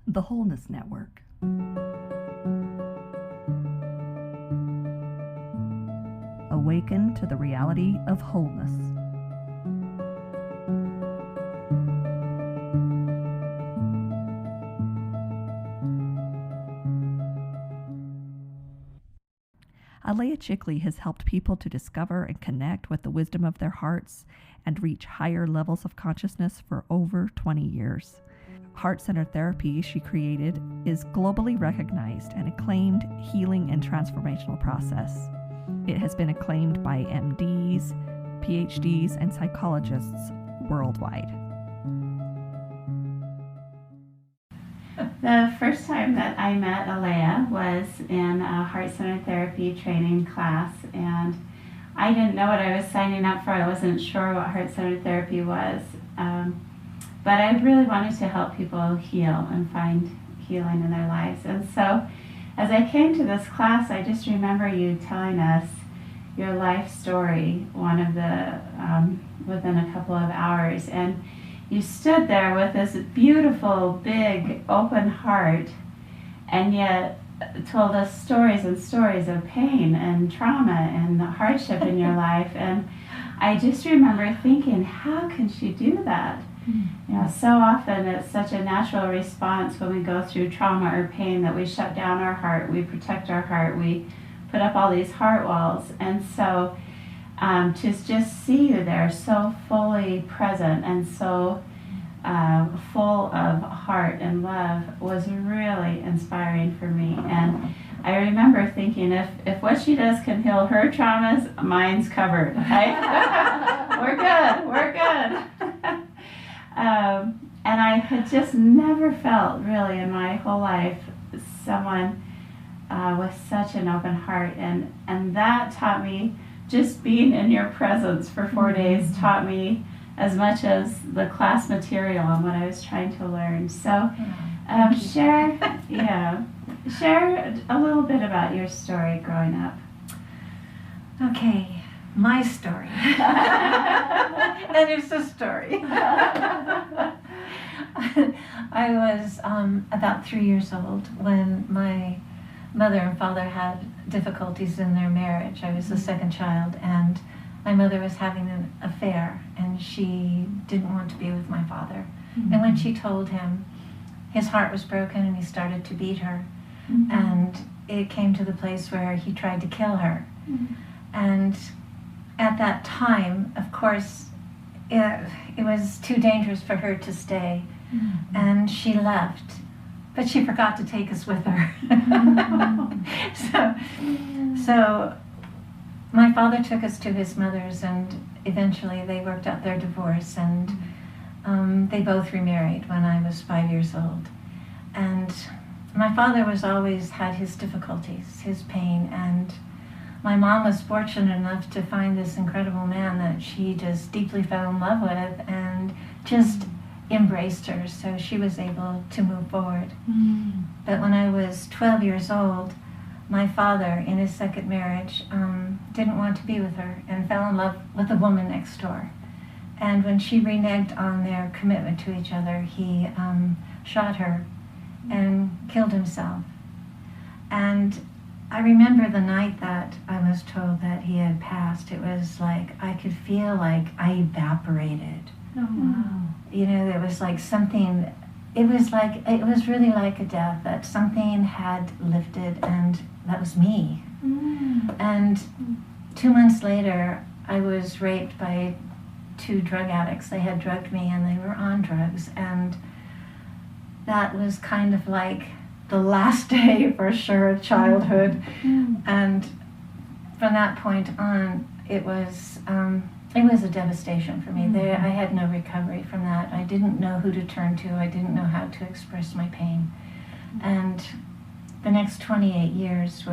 The Wholeness Network. Awaken to the reality of wholeness. Alaya Chikly has helped people to discover and connect with the wisdom of their hearts and reach higher levels of consciousness for over 20 years. Heart-centered therapy she created is globally recognized and acclaimed healing and transformational process. It has been acclaimed by MDs, PhDs, and psychologists worldwide. The first time that I met Alaya was in a heart-centered therapy training class, and I didn't know what I was signing up for. I wasn't sure what heart-centered therapy was, but I really wanted to help people heal and find healing in their lives. And so as I came to this class, I just remember you telling us your life story, one of the within a couple of hours, and you stood there with this beautiful, big, open heart, and yet told us stories and stories of pain and trauma and hardship in your life. And I just remember thinking, how can she do that? You know, so often it's such a natural response when we go through trauma or pain that we shut down our heart, we protect our heart, we put up all these heart walls. And so to just see you there so fully present and so full of heart and love was really inspiring for me. And I remember thinking, if what she does can heal her traumas, mine's covered. Right? We're good. And I had just never felt really in my whole life someone with such an open heart, and that taught me, just being in your presence for 4 days taught me as much as the class material and what I was trying to learn. So share a little bit about your story growing up. Okay, my story. And it's a story. I was about 3 years old when my mother and father had difficulties in their marriage. I was the second child, and my mother was having an affair, and she didn't want to be with my father. And when she told him, his heart was broken and he started to beat her. And it came to the place where he tried to kill her. And at that time, of course, it was too dangerous for her to stay. And she left, but she forgot to take us with her. So my father took us to his mother's, and eventually they worked out their divorce, and they both remarried when I was 5 years old. And my father was always had his difficulties, his pain, and my mom was fortunate enough to find this incredible man that she just deeply fell in love with and just embraced her, so she was able to move forward. But when I was 12 years old, my father, in his second marriage, didn't want to be with her and fell in love with a woman next door. And when she reneged on their commitment to each other, he shot her and killed himself. And I remember the night that I was told that he had passed, it was like I could feel like I evaporated. Oh, wow. You know, there was like something, it was really like a death, that something had lifted, and that was me. And 2 months later, I was raped by 2 drug addicts. They had drugged me and they were on drugs, and that was kind of like the last day for sure of childhood. And from that point on, it was a devastation for me. I had no recovery from that. I didn't know who to turn to. I didn't know how to express my pain. And the next 28 years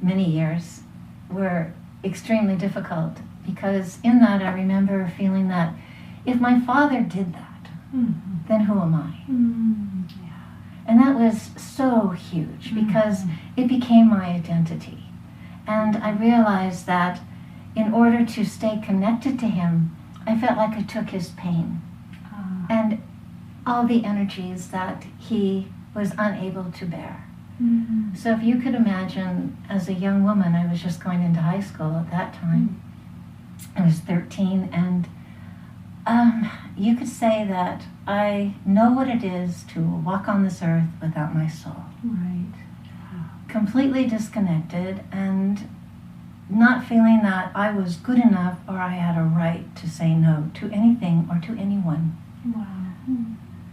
many years, were extremely difficult, because in that I remember feeling that if my father did that, then who am I? And that was so huge, because it became my identity. And I realized that in order to stay connected to him, I felt like I took his pain. And all the energies that he was unable to bear. Mm-hmm. So if you could imagine, as a young woman, I was just going into high school at that time. I was 13, and you could say that I know what it is to walk on this earth without my soul. Right. Completely disconnected and not feeling that I was good enough or I had a right to say no to anything or to anyone. Wow.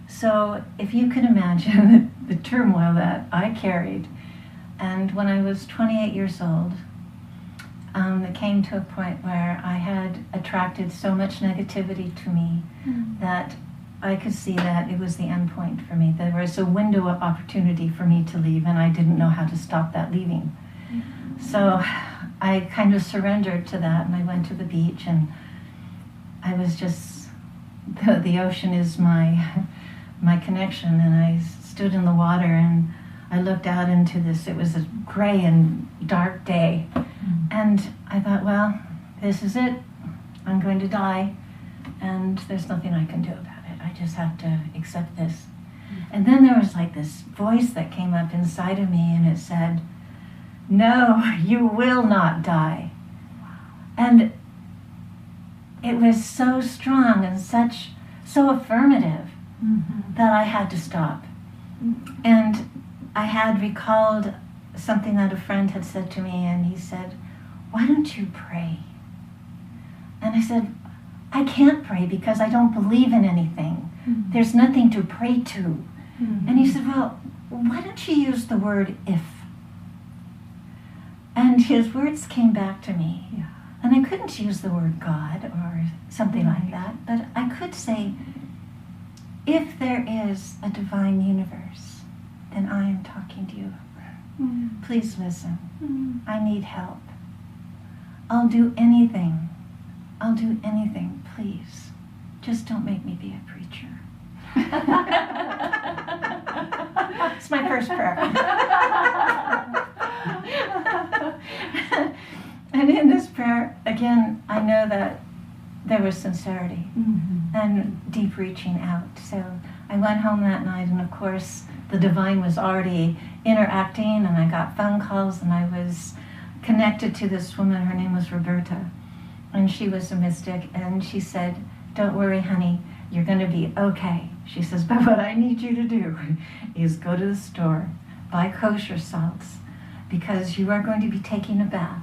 So if you could imagine the turmoil that I carried, and when I was 28 years old, it came to a point where I had attracted so much negativity to me that I could see that it was the end point for me. There was a window of opportunity for me to leave, and I didn't know how to stop that leaving. So I kind of surrendered to that, and I went to the beach, and I was just, the ocean is my connection, and I stood in the water, and I looked out into this. It was a gray and dark day, and I thought, well, this is it. I'm going to die, and there's nothing I can do about it. I just have to accept this. And then there was like this voice that came up inside of me, and it said, no, you will not die. And it was so strong and so affirmative that I had to stop. And I had recalled something that a friend had said to me, and he said, why don't you pray? And I said, I can't pray because I don't believe in anything. There's nothing to pray to. And he said, well, why don't you use the word if? And his words came back to me. Yeah. And I couldn't use the word God or something like that, but I could say, if there is a divine universe, then I am talking to you. Please listen. I need help. I'll do anything. I'll do anything, please. Just don't make me be a preacher. It's my first prayer. And in this prayer, again, I know that there was sincerity and deep reaching out. So I went home that night, and of course, the divine was already interacting, and I got phone calls, and I was connected to this woman. Her name was Roberta, and she was a mystic, and she said, don't worry, honey, you're going to be okay. She says, but what I need you to do is go to the store, buy kosher salts, because you are going to be taking a bath.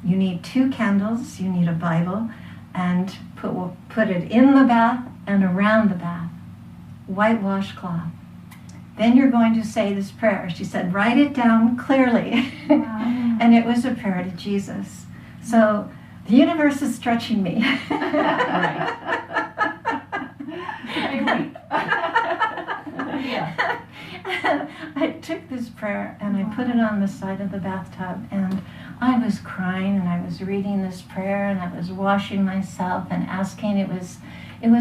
You need 2 candles, you need a Bible, and put it in the bath and around the bath. White washcloth. Then you're going to say this prayer. She said, write it down clearly. Wow. And it was a prayer to Jesus. So the universe is stretching me. I took this prayer and I put it on the side of the bathtub, and I was crying, and I was reading this prayer, and I was washing myself and asking. It was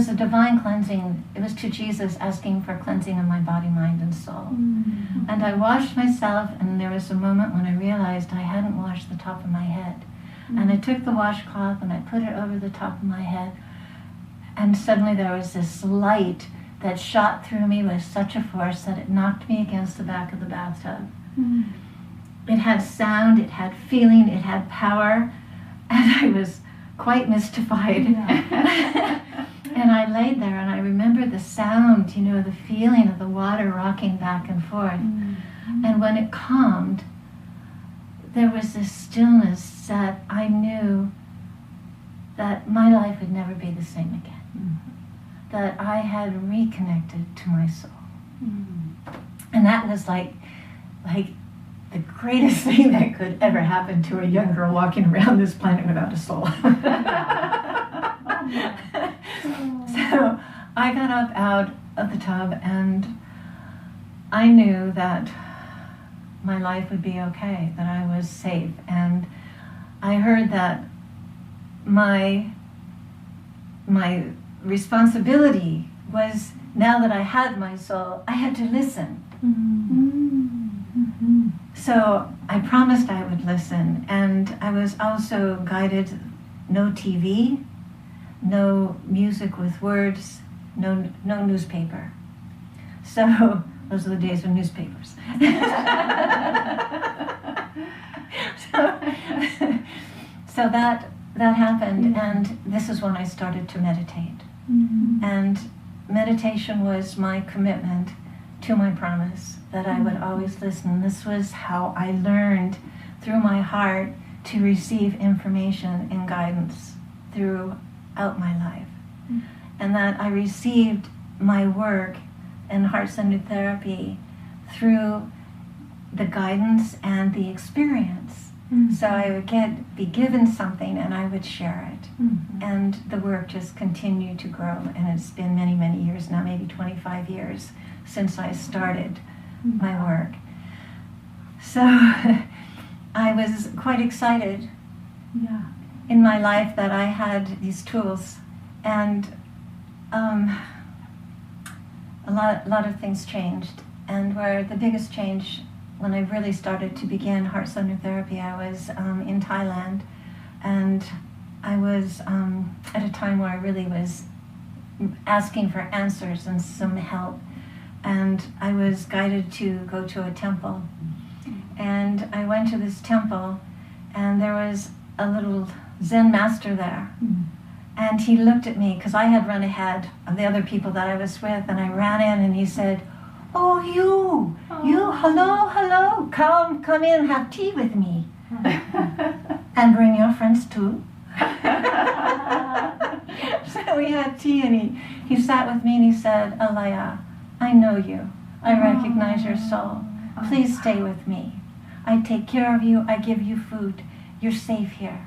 a divine cleansing. It was to Jesus, asking for cleansing of my body, mind, and soul. And I washed myself, and there was a moment when I realized I hadn't washed the top of my head. And I took the washcloth and I put it over the top of my head, and suddenly there was this light that shot through me with such a force that it knocked me against the back of the bathtub. It had sound, it had feeling, it had power, and I was quite mystified. And I laid there, and I remember the sound, the feeling of the water rocking back and forth. And when it calmed, there was this stillness that I knew that my life would never be the same again. That I had reconnected to my soul. And that was like the greatest thing that could ever happen to a young girl walking around this planet without a soul. So I got up out of the tub, and I knew that my life would be okay, that I was safe. And I heard that my responsibility was, now that I had my soul, I had to listen. So I promised I would listen, and I was also guided, no TV, no music with words, no newspaper. So those are the days of newspapers. So that happened, and this is when I started to meditate. Mm-hmm. And meditation was my commitment to my promise that I would always listen. This was how I learned through my heart to receive information and guidance throughout my life. And that I received my work in heart-centered therapy through the guidance and the experience. So I would be given something and I would share it. And the work just continued to grow. And it's been many, many years now, maybe 25 years since I started my work. So I was quite excited in my life that I had these tools. And a lot of things changed. And where the biggest change, when I really started to begin heart-centered therapy, I was in Thailand, and I was at a time where I really was asking for answers and some help, and I was guided to go to a temple. And I went to this temple, and there was a little Zen master there. And he looked at me, because I had run ahead of the other people that I was with, and I ran in, and he said, "Oh, you, hello, come in, have tea with me. And bring your friends too." So we had tea, and he sat with me, and he said, "Alaya, I know you. I recognize your soul. Please stay with me. I take care of you, I give you food. You're safe here."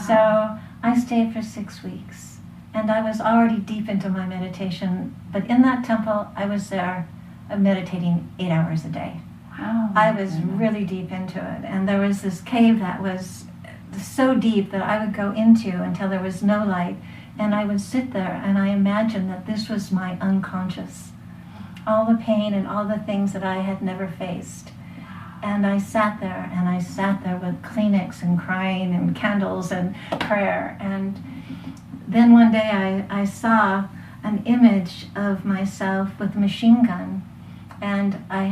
So I stayed for 6 weeks, and I was already deep into my meditation, but in that temple, I was there meditating 8 hours a day. Wow. I was really deep into it, and there was this cave that was so deep that I would go into until there was no light, and I would sit there and I imagined that this was my unconscious, all the pain and all the things that I had never faced. And I sat there with Kleenex and crying and candles and prayer. And then one day I saw an image of myself with a machine gun, and I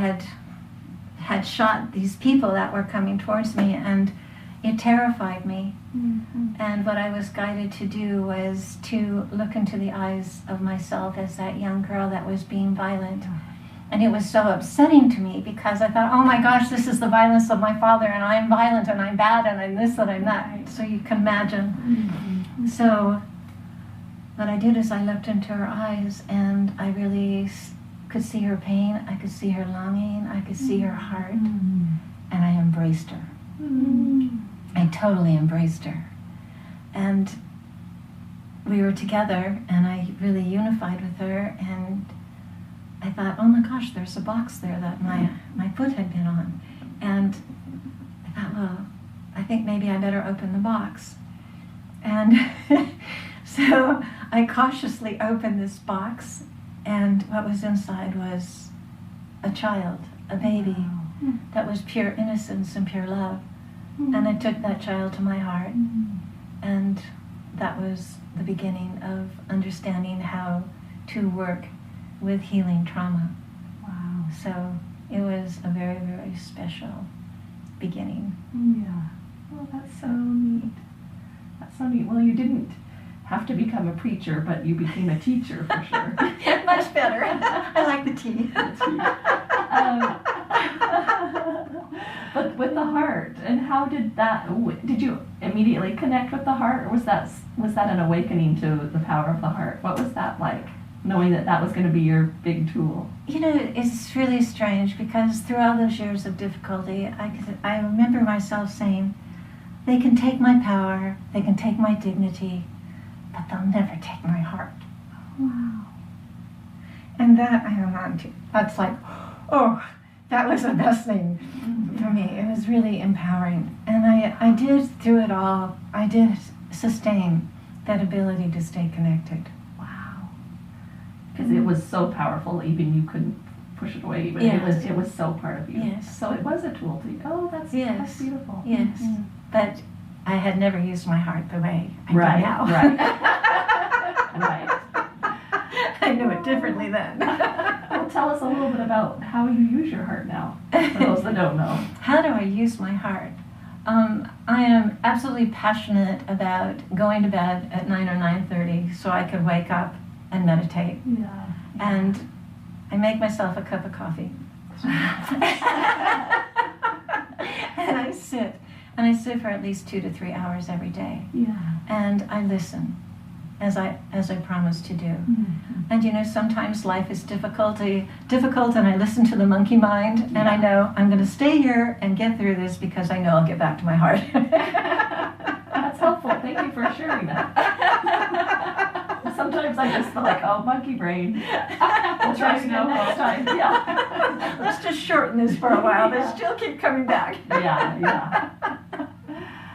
had shot these people that were coming towards me, and it terrified me. And what I was guided to do was to look into the eyes of myself as that young girl that was being violent. And it was so upsetting to me, because I thought, oh my gosh, this is the violence of my father, and I'm violent, and I'm bad, and I'm this, and I'm that. So you can imagine. So what I did is I looked into her eyes, and I really could see her pain, I could see her longing, I could see her heart, and I embraced her. I totally embraced her. And we were together, and I really unified with her, and I thought, oh my gosh, there's a box there that my foot had been on. And I thought, well, I think maybe I better open the box. And so I cautiously opened this box, and what was inside was a child, a baby, that was pure innocence and pure love. And I took that child to my heart, and that was the beginning of understanding how to work with healing trauma. Wow. So it was a very, very special beginning. Yeah. Well, that's so neat. That's so neat. Well, you didn't have to become a preacher, but you became a teacher for sure. Much better. I like the tea. But with the heart, and how did that? Did you immediately connect with the heart, or was that an awakening to the power of the heart? What was that like, knowing that was going to be your big tool? You know, it's really strange, because through all those years of difficulty, I remember myself saying, they can take my power, they can take my dignity, but they'll never take my heart. Wow. And that I hung on to. That's like, oh, that was the best thing for me. It was really empowering. And I did, through it all, I did sustain that ability to stay connected. Wow. Because it was so powerful, even you couldn't push it away. But Yes. it was so part of you. Yes. So it was a tool to you. Oh, that's beautiful. Yes. Mm-hmm. But I had never used my heart the way I do Right. now. Right. Right. I knew it differently then. So tell us a little bit about how you use your heart now, for those that don't know. How do I use my heart? I am absolutely passionate about going to bed at 9 or 9:30 so I could wake up and meditate. Yeah. And I make myself a cup of coffee. And I sit. And I sit for at least 2 to 3 hours every day. Yeah. And I listen, as I promised to do. And you know, sometimes life is difficult, and I listen to the monkey mind, and I know I'm going to stay here and get through this because I know I'll get back to my heart. That's helpful. Thank you for sharing that. Sometimes I just feel like, oh, monkey brain. We'll try again next time. Yeah. Let's just shorten this for a while. They still keep coming back. Yeah.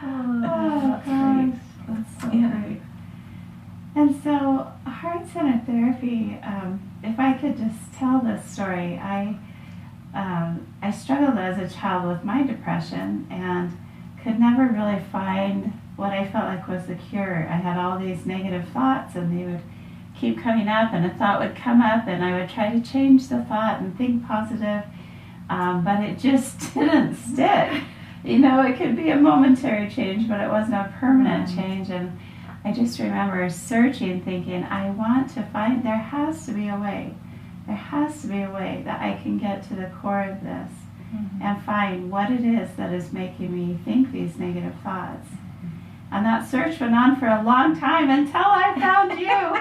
Oh, that's great. That's so great. And so, heart-centered therapy, if I could just tell this story, I struggled as a child with my depression and could never really find what I felt like was the cure. I had all these negative thoughts and they would keep coming up, and a thought would come up and I would try to change the thought and think positive, but it just didn't stick. You know, it could be a momentary change, but it wasn't a permanent change. And I just remember searching, thinking, I want to find, there has to be a way. There has to be a way that I can get to the core of this and find what it is that is making me think these negative thoughts. And that search went on for a long time until I found you.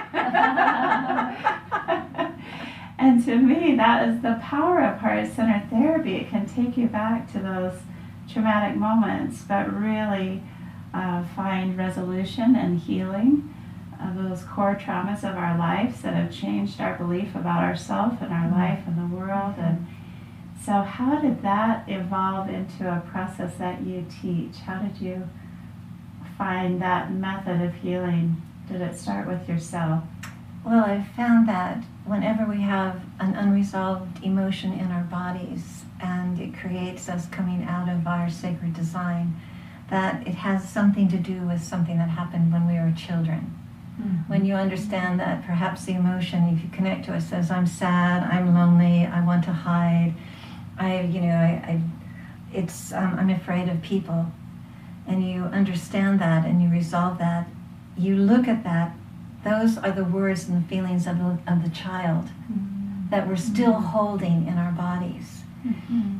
And to me, that is the power of heart-centered therapy. It can take you back to those traumatic moments, but really find resolution and healing of those core traumas of our lives that have changed our belief about ourselves and our life and the world. And so how did that evolve into a process that you teach? How did you find that method of healing? Did it start with yourself? Well, I've found that whenever we have an unresolved emotion in our bodies and it creates us coming out of our sacred design, that it has something to do with something that happened when we were children. When you understand that perhaps the emotion, if you connect to it, says, I'm sad, I'm lonely, I want to hide, I'm afraid of people. And you understand that and you resolve that, you look at that, those are the words and the feelings of the child that we're still holding in our bodies.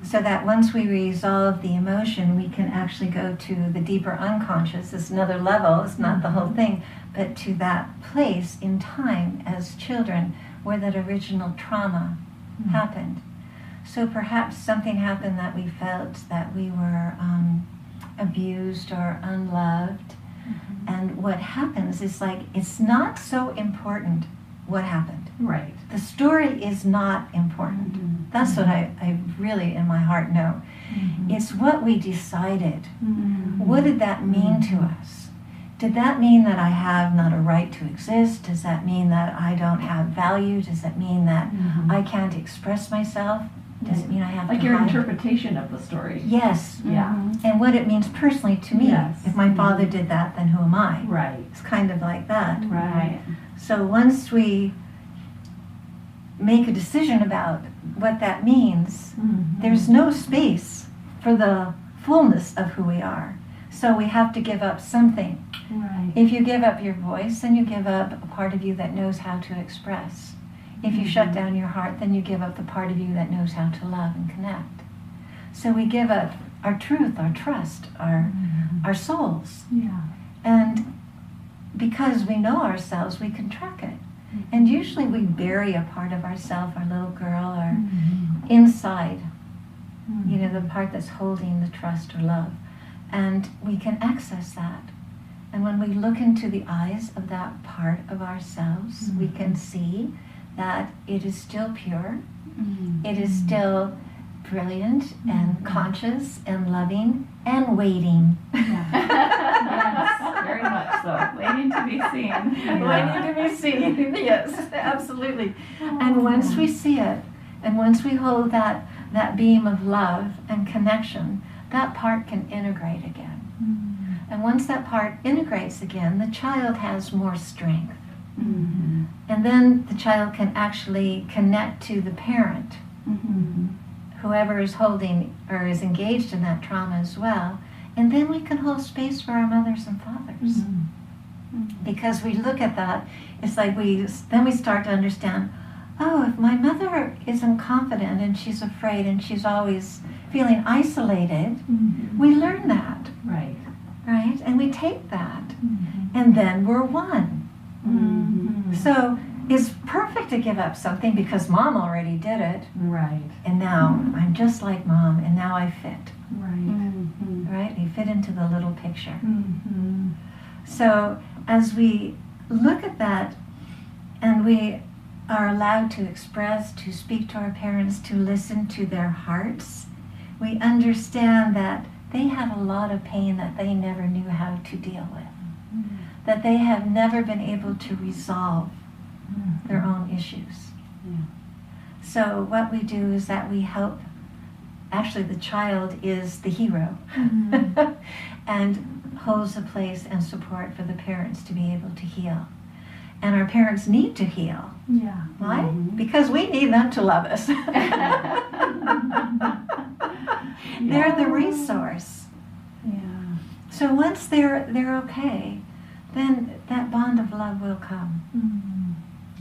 So that once we resolve the emotion, we can actually go to the deeper unconscious. It's another level, it's not the whole thing, but to that place in time as children where that original trauma happened. So perhaps something happened that we felt that we were abused or unloved. And what happens is like, it's not so important what happened. Right. The story is not important. That's what I really in my heart know. It's what we decided. What did that mean to us? Did that mean that I have not a right to exist? Does that mean that I don't have value? Does that mean that I can't express myself? Does it mean I have like to your hide? interpretation of the story? Yes. Yeah. And what it means personally to me. Yes. If my father did that, then who am I? Right. It's kind of like that. Right. So once we make a decision about what that means, there's no space for the fullness of who we are. So we have to give up something. Right. If you give up your voice, then you give up a part of you that knows how to express. If you shut down your heart, then you give up the part of you that knows how to love and connect. So we give up our truth, our trust, our souls. Yeah. And because we know ourselves, we can track it. And usually we bury a part of ourselves, our little girl, or inside, you know, the part that's holding the trust or love. And we can access that. And when we look into the eyes of that part of ourselves, we can see that it is still pure, it is still brilliant and conscious and loving and waiting. Yes, very much so. Waiting to be seen. Waiting to be seen, yes, absolutely. And once we see it, and once we hold that beam of love and connection, that part can integrate again. And once that part integrates again, the child has more strength. And then the child can actually connect to the parent, whoever is holding or is engaged in that trauma as well. And then we can hold space for our mothers and fathers. Because we look at that, it's like we start to understand, oh, if my mother isn't confident and she's afraid and she's always feeling isolated, we learn that. Right. Right? And we take that. And then we're one. So it's perfect to give up something because mom already did it. Right. And now I'm just like mom, and now I fit. Right. Right? You fit into the little picture. So as we look at that and we are allowed to express, to speak to our parents, to listen to their hearts, we understand that they had a lot of pain that they never knew how to deal with, that they have never been able to resolve their own issues. So what we do is that we help, actually the child is the hero, and holds a place and support for the parents to be able to heal. And our parents need to heal. Yeah. Why? Because we need them to love us. They're the resource. Yeah. So once they're okay, then that bond of love will come.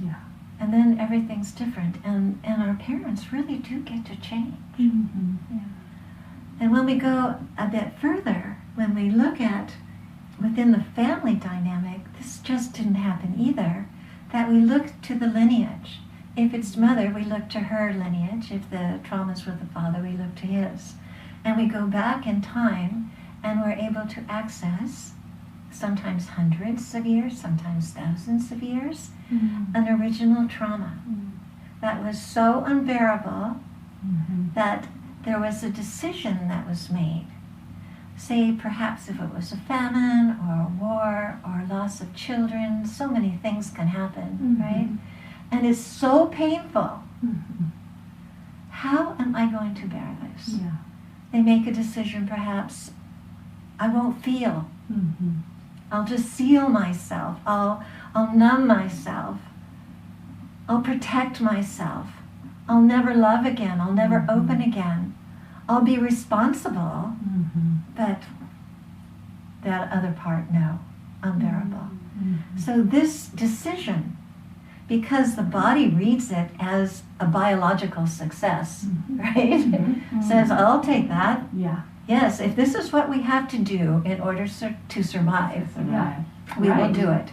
Yeah. And then everything's different. And our parents really do get to change. Yeah. And when we go a bit further, when we look at within the family dynamic, this just didn't happen either, that we look to the lineage. If it's mother, we look to her lineage. If the trauma's with the father, we look to his. And we go back in time and we're able to access, sometimes hundreds of years, sometimes thousands of years, an original trauma that was so unbearable that there was a decision that was made. Say perhaps if it was a famine or a war or loss of children, so many things can happen, right? And it's so painful. How am I going to bear this? Yeah. They make a decision perhaps, I won't feel. I'll just seal myself. I'll numb myself. I'll protect myself. I'll never love again. I'll never open again. I'll be responsible, but that other part, no, unbearable. So this decision, because the body reads it as a biological success, right? Says, I'll take that. Yeah. Yes, if this is what we have to do in order to survive, we will do it.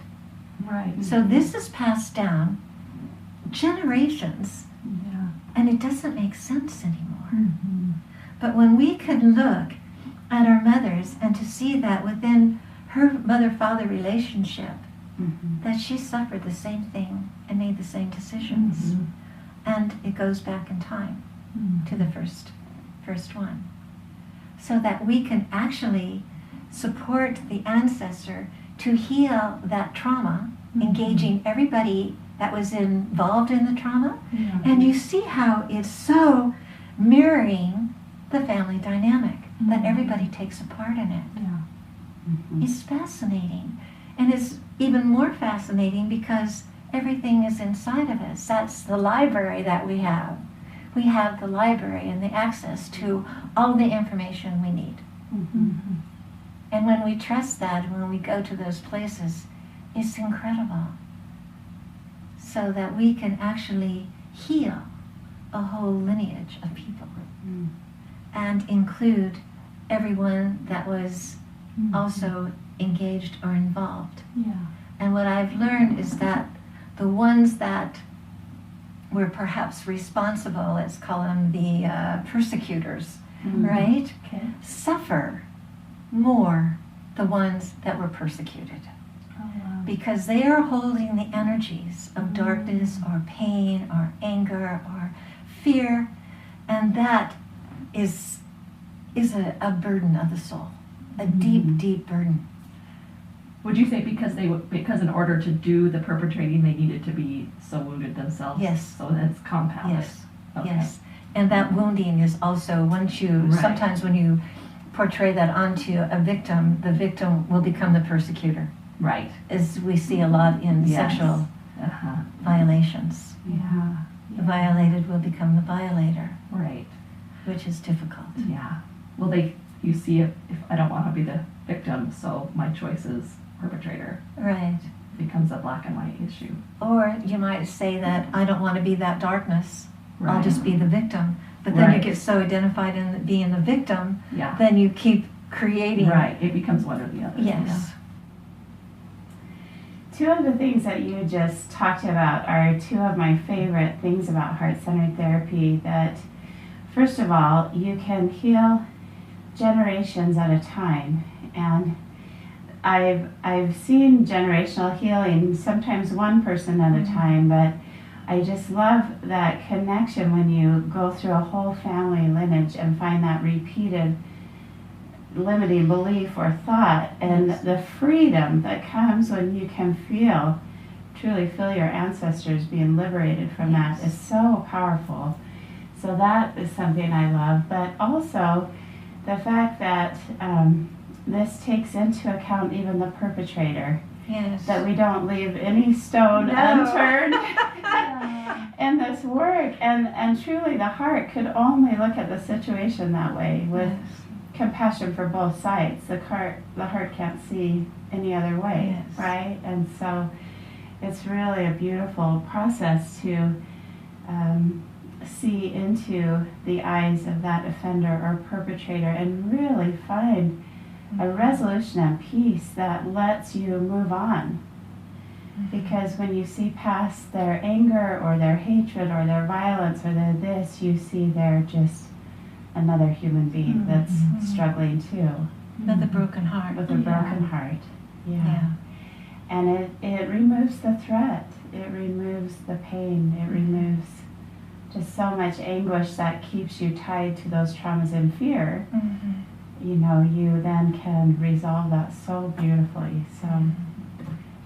Right. So this is passed down generations, and it doesn't make sense anymore. But when we can look at our mothers and to see that within her mother-father relationship, that she suffered the same thing and made the same decisions. And it goes back in time to the first one. So that we can actually support the ancestor to heal that trauma, engaging everybody that was involved in the trauma. And you see how it's so mirroring the family dynamic, that everybody takes a part in it. It's fascinating. And it's even more fascinating because everything is inside of us. That's the library that we have. We have the library and the access to all the information we need. And when we trust that, when we go to those places, it's incredible. So that we can actually heal a whole lineage of people and include everyone that was also engaged or involved. And what I've learned is that the ones that were perhaps responsible, let's call them the persecutors, right? Suffer more the ones that were persecuted. Because they are holding the energies of darkness or pain or anger or fear, and that is a burden of the soul, a deep, deep burden. Would you say because in order to do the perpetrating, they needed to be so wounded themselves? Yes. So that's compounded. Yes. Okay. Yes. And that wounding is also, once you, sometimes when you portray that onto a victim, the victim will become the persecutor. Right. As we see a lot in sexual violations. Yeah. The violated will become the violator, Right. which is difficult. Yeah. Well, you see if I don't want to be the victim, so my choice is perpetrator. Right. Becomes a black and white issue. Or you might say that I don't want to be that darkness. I'll Right. just be the victim. But then you Right. get so identified in being the victim, Yeah. then you keep creating. Right. It becomes one or the other. Yes. Two of the things that you just talked about are two of my favorite things about heart-centered therapy. That, first of all, you can heal generations at a time, and I've seen generational healing, sometimes one person at a time, but I just love that connection when you go through a whole family lineage and find that repeated limiting belief or thought, and the freedom that comes when you can truly feel your ancestors being liberated from that is so powerful. So that is something I love, but also the fact that this takes into account even the perpetrator, Yes. that we don't leave any stone unturned in this work, and truly the heart could only look at the situation that way, with compassion for both sides. The heart can't see any other way, right? And so it's really a beautiful process to see into the eyes of that offender or perpetrator and really find a resolution and peace that lets you move on. Because when you see past their anger or their hatred or their violence or their this, you see they're just another human being that's struggling too. With a broken heart. With a broken heart. Yeah. And it removes the threat. It removes the pain. It removes just so much anguish that keeps you tied to those traumas and fear. You know, you then can resolve that so beautifully. So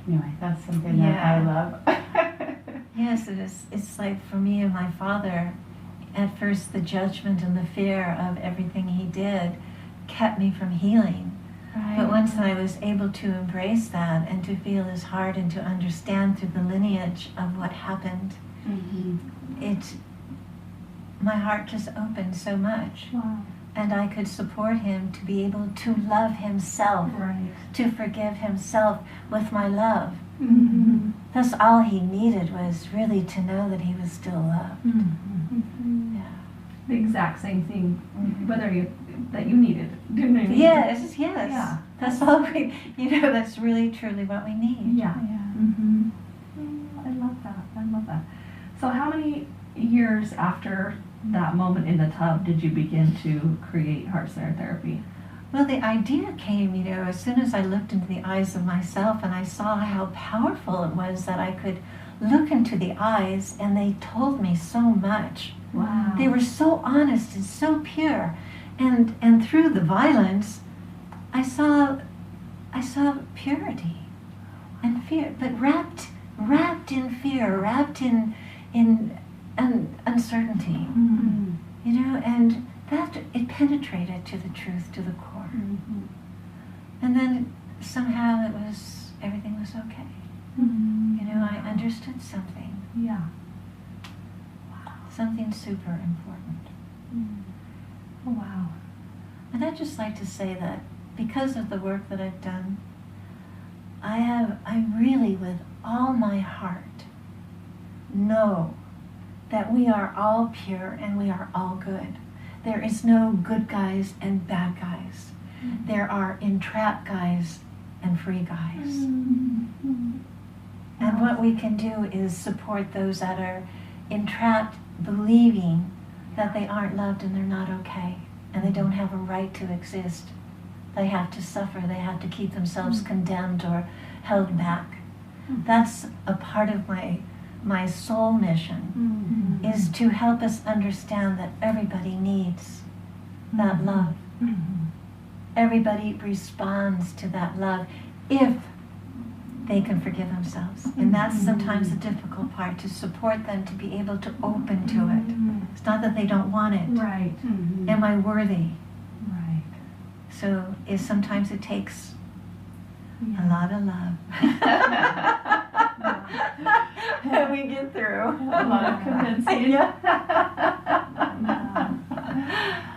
anyway, that's something that I love. Yes, it is. It's like for me and my father, at first the judgment and the fear of everything he did kept me from healing. Right. But once I was able to embrace that and to feel his heart and to understand through the lineage of what happened, my heart just opened so much. Wow. And I could support him to be able to love himself, to forgive himself with my love. That's all he needed, was really to know that he was still loved. The exact same thing, whether that you needed. Didn't you? Yes. Yeah. That's all we, that's really truly what we need. Yeah. I love that. So how many years after that moment in the tub did you begin to create heart-centered therapy? Well, the idea came, as soon as I looked into the eyes of myself and I saw how powerful it was that I could look into the eyes and they told me so much. Wow. They were so honest and so pure. And through the violence, I saw purity and fear, but wrapped in fear, wrapped in uncertainty. And that it penetrated to the truth, to the core. And then somehow everything was okay. I understood something. Yeah. Something super important. Oh, wow. And I'd just like to say that because of the work that I've done, I really, with all my heart, know that we are all pure and we are all good. There is no good guys and bad guys. There are entrapped guys and free guys. And what we can do is support those that are entrapped, believing that they aren't loved and they're not okay and they don't have a right to exist. They have to suffer. They have to keep themselves condemned or held back. That's a part of my soul mission, is to help us understand that everybody needs that love. Everybody responds to that love if they can forgive themselves. And that's sometimes the difficult part, to support them to be able to open to it. It's not that they don't want it. Right. Am I worthy? Right. So sometimes it takes a lot of love. we get through. A lot of convincing. Yeah.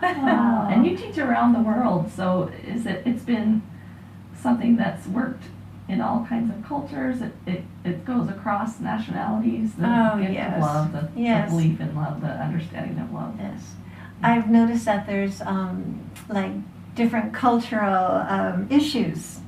Wow. And you teach around the world, so it's been something that's worked in all kinds of cultures. It goes across nationalities, the gift yes. of love, the belief in love, the understanding of love. Yes. I've noticed that there's like different cultural issues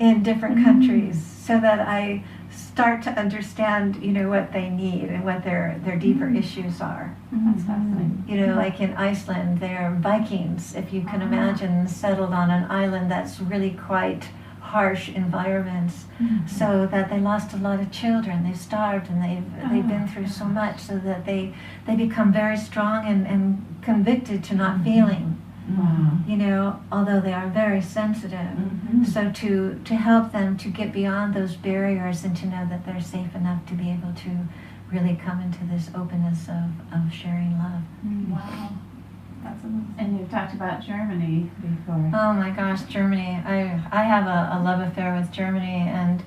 in different countries, so that I start to understand, what they need and what their deeper issues are. That's fascinating. Like in Iceland, they're Vikings, if you can imagine, settled on an island that's really quite harsh environments, so that they lost a lot of children. They've starved, and they've been through so much, so that they become very strong and convicted to not feeling. Wow. Although they are very sensitive. So to help them to get beyond those barriers and to know that they're safe enough to be able to really come into this openness of sharing love. Wow. That's amazing. And you've talked about Germany before. Oh my gosh, Germany. I have a love affair with Germany, and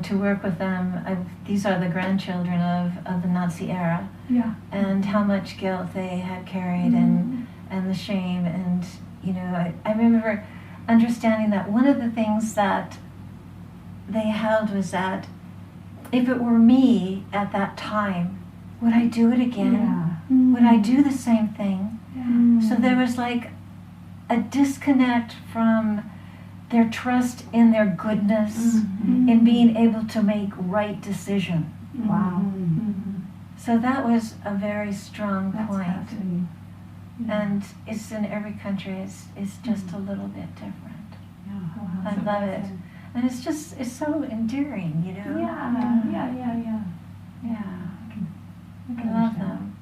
to work with them, these are the grandchildren of the Nazi era. Yeah. And how much guilt they had carried, and the shame, and I remember understanding that one of the things that they held was that if it were me at that time, would I do it again? Yeah. Would I do the same thing? So there was like a disconnect from their trust in their goodness, in being able to make right decision. Wow. So that was a very strong That's point. fascinating. And it's in every country. It's just a little bit different. Wow. I love it, and it's so endearing, Yeah. Yeah. I love them.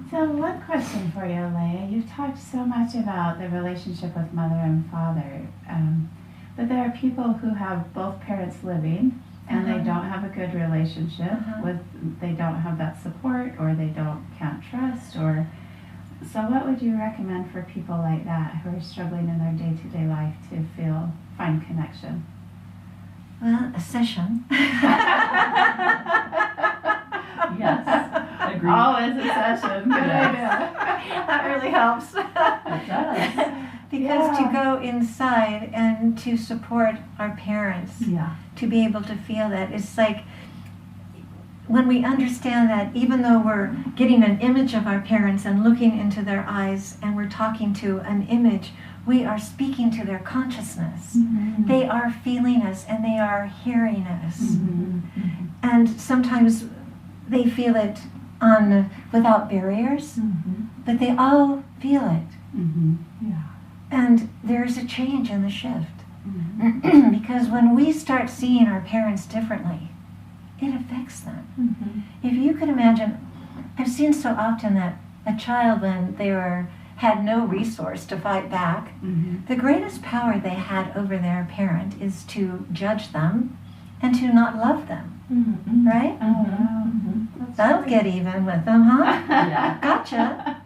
So one question for you, Alaya. You've talked so much about the relationship with mother and father, but there are people who have both parents living, and they don't have a good relationship they don't have that support, or they can't trust, or so what would you recommend for people like that who are struggling in their day-to-day life to find connection? Well, a session. Yes. Agreed. Always a session. Good idea. That really helps. It does. Because to go inside and to support our parents, to be able to feel that, it's like when we understand that even though we're getting an image of our parents and looking into their eyes and we're talking to an image, we are speaking to their consciousness. They are feeling us and they are hearing us. And sometimes they feel it without barriers, but they all feel it. Yeah. And there's a change in the shift. Because when we start seeing our parents differently, it affects them. If you could imagine, I've seen so often that a child, when they had no resource to fight back, the greatest power they had over their parent is to judge them and to not love them. Right? That'll get even with them, huh? Yeah. Gotcha.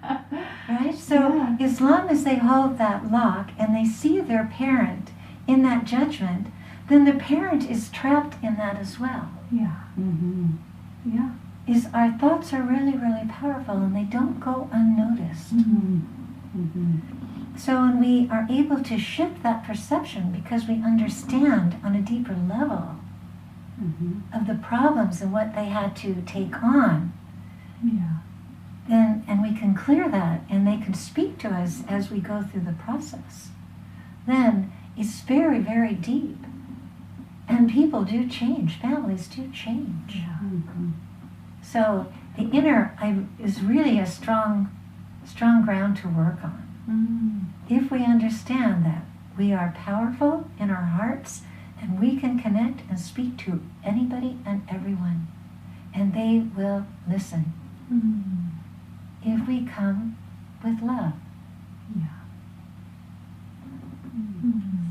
Right? So as long as they hold that lock and they see their parent in that judgment, then the parent is trapped in that as well. Yeah. Yeah. Our thoughts are really, really powerful, and they don't go unnoticed. So when we are able to shift that perception, because we understand on a deeper level of the problems and what they had to take on, then, and we can clear that, and they can speak to us as we go through the process, then it's very, very deep. And people do change, families do change. So the inner is really a strong ground to work on. If we understand that we are powerful in our hearts, and we can connect and speak to anybody and everyone, and they will listen. If we come with love.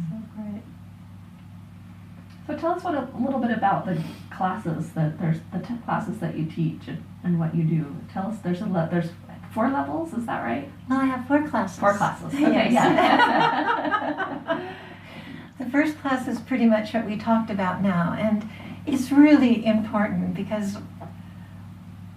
So great. So tell us a little bit about the classes there's the classes that you teach and what you do. Tell us there's 4 levels, is that right? Well, I have 4 classes. 4 classes. Okay, Yes. yeah. The first class is pretty much what we talked about now, and it's really important because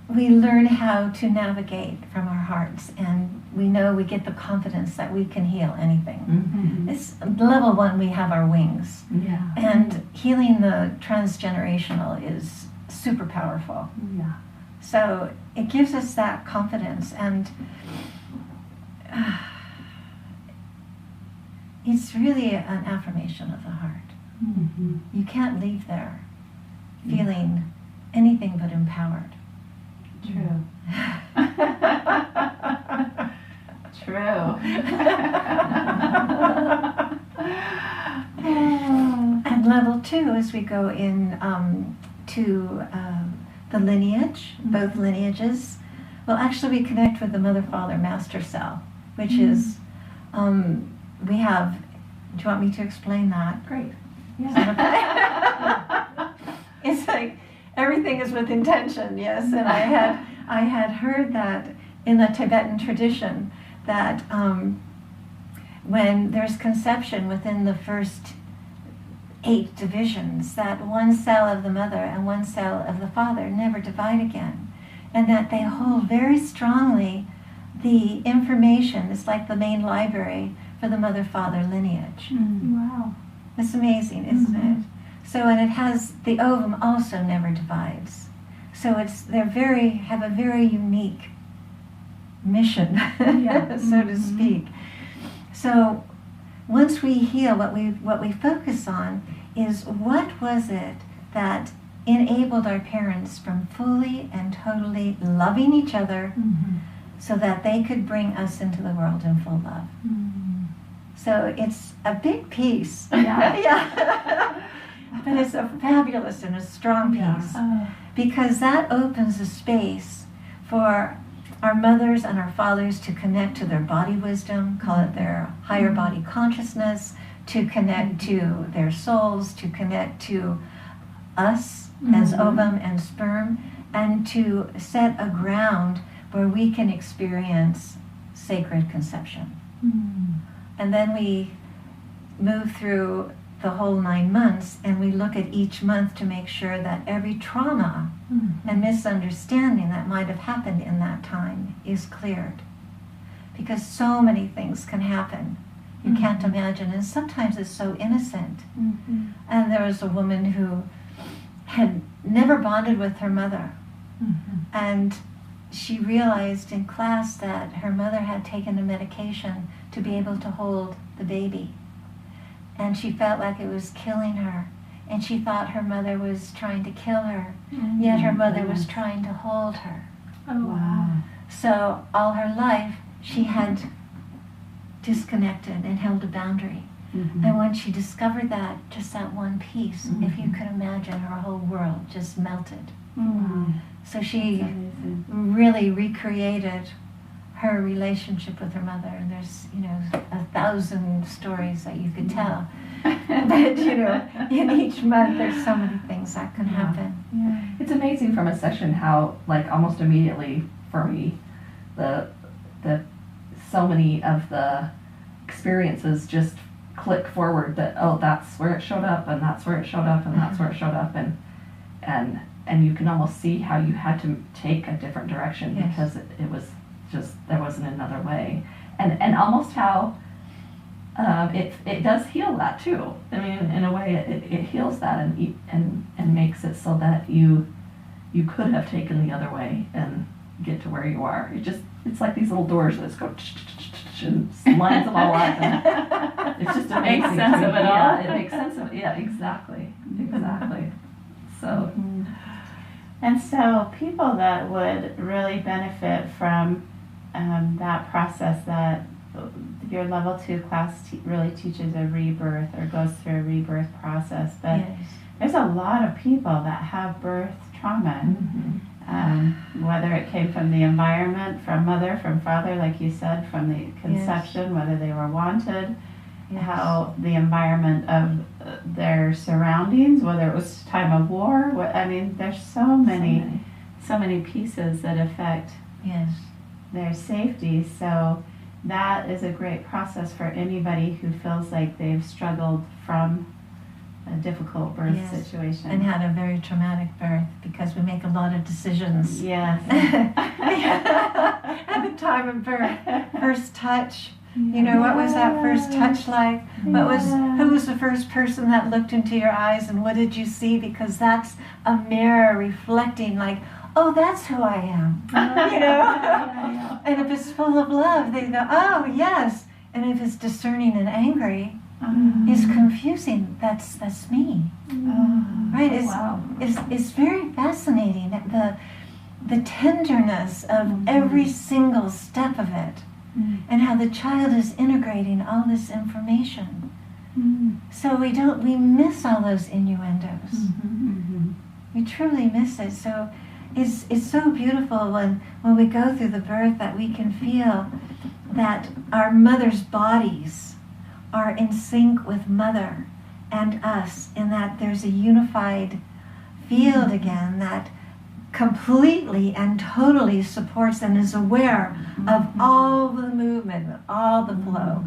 we learn how to navigate from our hearts, and we know we get the confidence that we can heal anything. Mm-hmm. It's level 1, we have our wings. Yeah. And healing the transgenerational is super powerful. Yeah. So it gives us that confidence, and it's really an affirmation of the heart. Mm-hmm. You can't leave there feeling anything but empowered. True. True. And level 2, as we go in to the lineage, both lineages, well, actually we connect with the Mother, Father, Master Cell, which is, we have, do you want me to explain that? Great. It's like everything is with intention, yes. And I had heard that in the Tibetan tradition that when there's conception within the first 8 divisions, that one cell of the mother and one cell of the father never divide again, and that they hold very strongly the information. It's like the main library for the mother-father lineage. Wow. It's amazing, isn't it? So, and it has, the ovum also never divides. So have a very unique mission, so to speak. So once we heal, what we focus on is what was it that enabled our parents from fully and totally loving each other so that they could bring us into the world in full love. So it's a big piece. Yeah. But it's a fabulous and a strong piece because that opens a space for our mothers and our fathers to connect to their body wisdom, call it their higher body consciousness, to connect to their souls, to connect to us as ovum and sperm, and to set a ground where we can experience sacred conception. And then we move through the whole 9 months, and we look at each month to make sure that every trauma and misunderstanding that might have happened in that time is cleared. Because so many things can happen. You can't imagine, and sometimes it's so innocent. And there was a woman who had never bonded with her mother, and she realized in class that her mother had taken a medication to be able to hold the baby. And she felt like it was killing her. And she thought her mother was trying to kill her, yet her mother was trying to hold her. Oh, wow. So all her life, she had disconnected and held a boundary. And when she discovered that, just that one piece, if you could imagine, her whole world just melted. So she really recreated her relationship with her mother, and there's 1,000 stories that you could tell. But in each month there's so many things that can happen. It's amazing from a session how, like, almost immediately for me, the so many of the experiences just click forward that, oh, that's where it showed up, and that's where it showed up, and that's where it showed up, and you can almost see how you had to take a different direction because it was just, there wasn't another way, and almost how it does heal that too. I mean, in a way, it heals that and makes it so that you could have taken the other way and get to where you are. It's like these little doors that just go and lines them all up, and it's just amazing. Makes sense of it all. Yeah, it makes sense of it. Yeah, exactly. So. And so people that would really benefit from that process, that your level 2 class really teaches a rebirth or goes through a rebirth process, but there's a lot of people that have birth trauma, whether it came from the environment, from mother, from father, like you said, from the conception, whether they were wanted, how the environment of their surroundings, whether it was time of war. I mean, there's so many pieces that affect their safety. So that is a great process for anybody who feels like they've struggled from a difficult birth Yes. situation. And had a very traumatic birth because we make a lot of decisions. Yes. At the time of birth, first touch. You know, what was that first touch like? Who was the first person that looked into your eyes, and what did you see? Because that's a mirror reflecting, like, oh, that's who I am. You know? And if it's full of love, they go, oh, yes. And if it's discerning and angry, it's confusing. That's me. Right? It's very fascinating. The tenderness of every single step of it. And how the child is integrating all this information. So we miss all those innuendos. We truly miss it. So it's so beautiful when we go through the birth that we can feel that our mother's bodies are in sync with mother and us, and that there's a unified field again that completely and totally supports and is aware of all the movement, all the flow,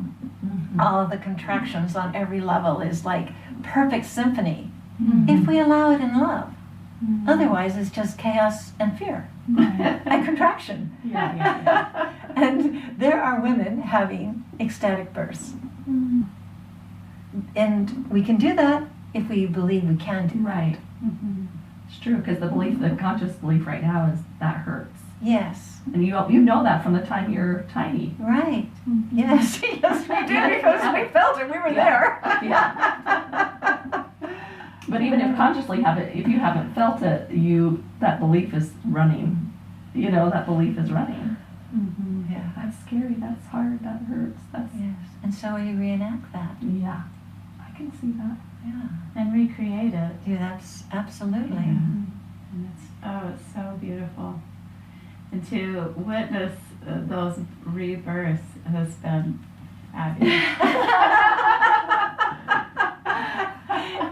all of the contractions on every level is like perfect symphony if we allow it in love. Otherwise, it's just chaos and fear and contraction. And there are women having ecstatic births. And we can do that if we believe we can do Right. It's true, because the conscious belief right now is that hurts. Yes. And you know that from the time you're tiny. Right. Yes. Yes, we do, because we felt it. We were there. But even if consciously if you haven't felt it, that belief is running. You know, that belief is running. Yeah. That's scary. That's hard. That hurts. Yes. And so you reenact that. Yeah. I can see that. Yeah. And recreate it. Yeah, that's absolutely. And it's so beautiful. And to witness those rebirths has been fabulous.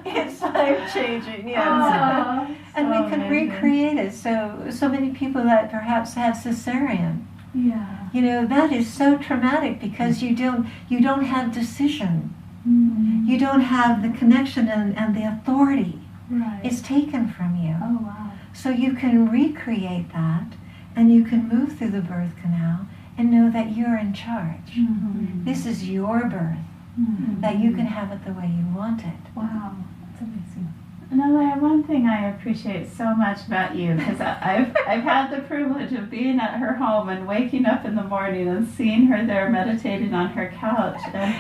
It's life-changing, yes. And we can recreate it. So many people that perhaps had cesarean. Yeah. You know, that is so traumatic because you don't have decision. You don't have the connection and the authority. Right. It's taken from you. Oh, wow. So you can recreate that, and you can move through the birth canal and know that you're in charge. This is your birth, that you can have it the way you want it. Wow. That's amazing. And Alaya, one thing I appreciate so much about you, because I've had the privilege of being at her home and waking up in the morning and seeing her there meditating on her couch, and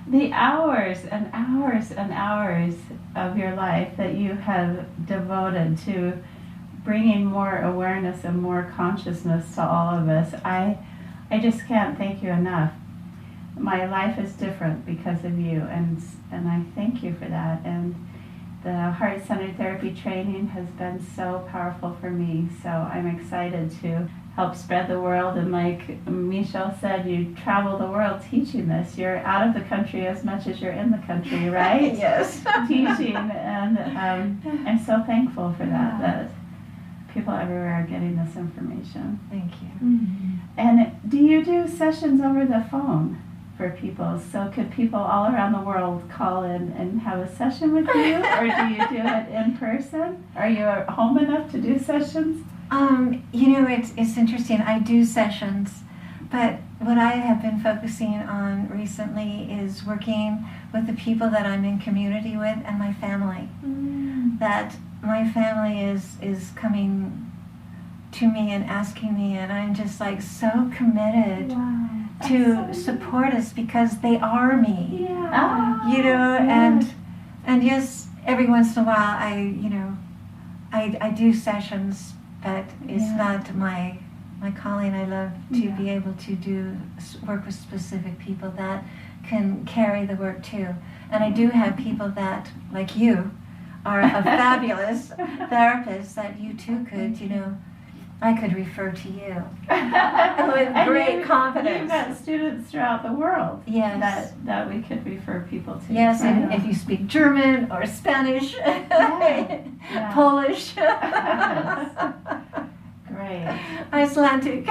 the hours and hours and hours of your life that you have devoted to bringing more awareness and more consciousness to all of us. I just can't thank you enough. My life is different because of you, and I thank you for that. And the heart-centered therapy training has been so powerful for me, so I'm excited to help spread the world. And like Michelle said, you travel the world teaching this. You're out of the country as much as you're in the country, right? Yes. Teaching, and I'm so thankful for that people everywhere are getting this information. Thank you. And do you do sessions over the phone for people? So could people all around the world call in and have a session with you, or do you do it in person? Are you home enough to do sessions? You know, it's interesting. I do sessions, but what I have been focusing on recently is working with the people that I'm in community with and my family. That my family is coming to me and asking me, and I'm just like so committed to support us because they are me. You know, and yes, every once in a while I do sessions, but it's not my calling. I love to be able to work with specific people that can carry the work too. And I do have people that, like you, are a fabulous therapist that you too could, I could refer to you with great confidence. You've got students throughout the world. Yes. That we could refer people to. Yes, and if you speak German or Spanish, Polish, great, Icelandic.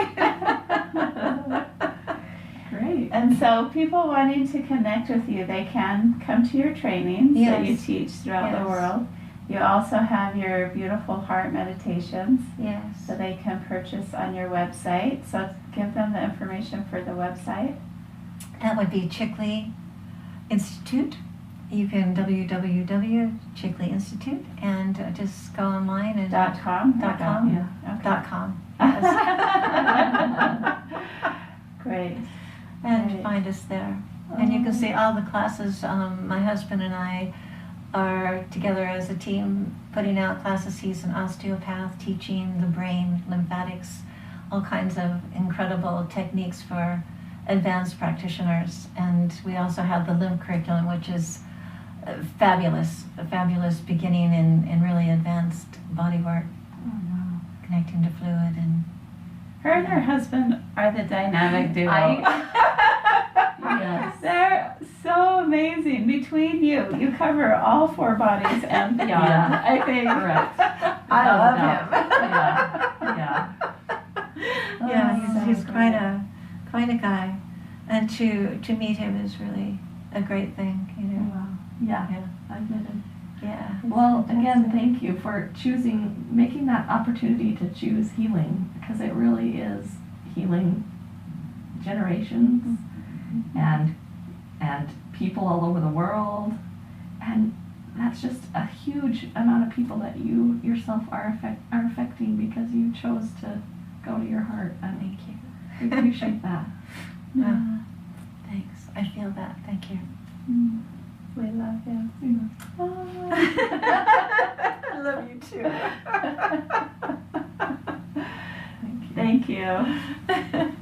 great. And so people wanting to connect with you, they can come to your trainings that you Yes. teach throughout the Yes. world. You also have your beautiful heart meditations Yes. that they can purchase on your website. So give them the information for the website. That would be Chikly Institute. You can www.Chikly Institute and just go online and .com? .com. Yeah. Okay. .com. Yes. Great. And Right. find us there. And you can see all the classes. My husband and I are together as a team putting out classes. He's an osteopath teaching the brain, lymphatics, all kinds of incredible techniques for advanced practitioners. And we also have the lymph curriculum, which is a fabulous beginning in really advanced body work, connecting to fluid and Her and her husband are the dynamic duo. Yes. They're so amazing. Between you, you cover all four bodies and beyond. Yeah. I think. Correct. I love No him. Yeah. Yeah, Oh, he's so quite a guy, and to meet him is really a great thing, you know. Wow. Yeah. Yeah, Admitted. yeah. Well, again, thank you for making that opportunity to choose healing, because it really is healing generations and people all over the world, and that's just a huge amount of people that you yourself are affecting because you chose to go to your heart. And Thank you. we appreciate that. Thanks. I feel that. Thank you. We love you. I love you too. Thank you. Thank you.